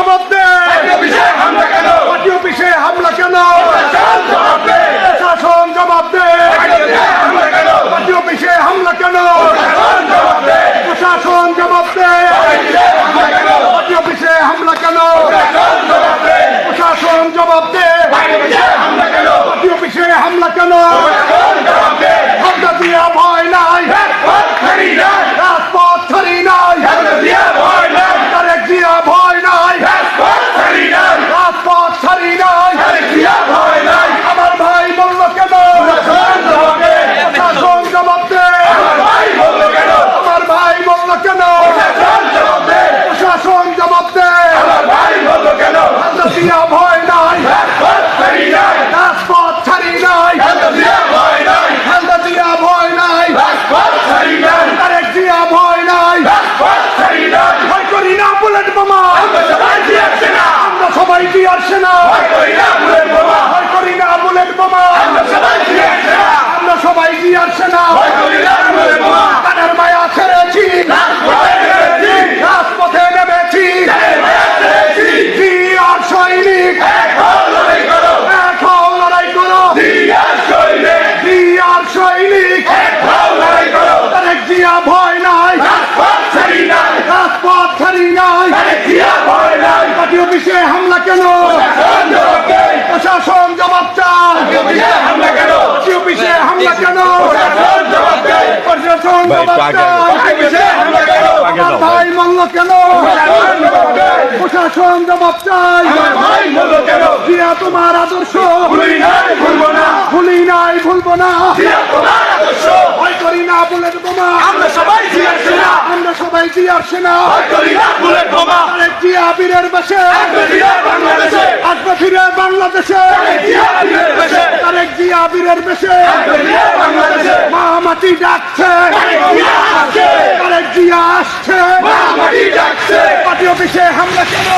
জবাব দে। পার্টি অফিসে হামলা কেন? প্রশাসন জবাব দে। পার্টি অফিসে হামলা কেন? প্রশাসন জবাব দে। পার্টি অফিসে হামলা কেন? প্রশাসন জবাব দে। পার্টি অফিসে হামলা কেন? হামলা দিয়া ভয় নাই, রাজপথ ছাড়ি নাই। তারেক জিয়া ভয় নাই, রাজপথ ছাড়ি নাই। আমার ভাই বলল কেন? প্রশাসন জবাব দে। আমার ভাই বলল কেন? প্রশাসন জবাব দে। হামলা দিয়া ভয় নাই, রাজপথ ছাড়ি নাই। হামলা দিয়া ভয় নাই, তারেক জিয়া ভয় নাই। ভয় করি না বুলেট বোমা, আমরা সবাই জিয়ার সেনা। ভয় করি না বুলেট বোমা, আমরা সবাই জিয়ার সেনা। কানের মায়া ছেড়েছি, রাজপথে নেমেছি। জিয়ার সৈনিক এক হও, লড়াই করো। জিয়ার সৈনিক তারেক জিয়া ভয় নাই, রাজপথ ছাড়ি নাই। পার্টি অফিসে হামলা কেন? প্রশাসন জবাব চায়। পার্টি অফিসে হামলা কেন? প্রশাসন জবাব চায়। আমার ভাই মল্ল কেন? প্রশাসন জবাব চায়। জিয়া তোমার আদর্শ ভুলি নাই, ভুলবো না। ভয় করি না বুলেট বোমা, আমরা সবাই জিয়ার সেনা। তারেক জিয়া বীরের বেশে আসবে ফিরে বাংলাদেশে। তারেক জিয়া বীরের বেশে মা মাটি ডাকছে। তারেক জিয়া আসছে। পার্টি অফিসে হামলা কেন?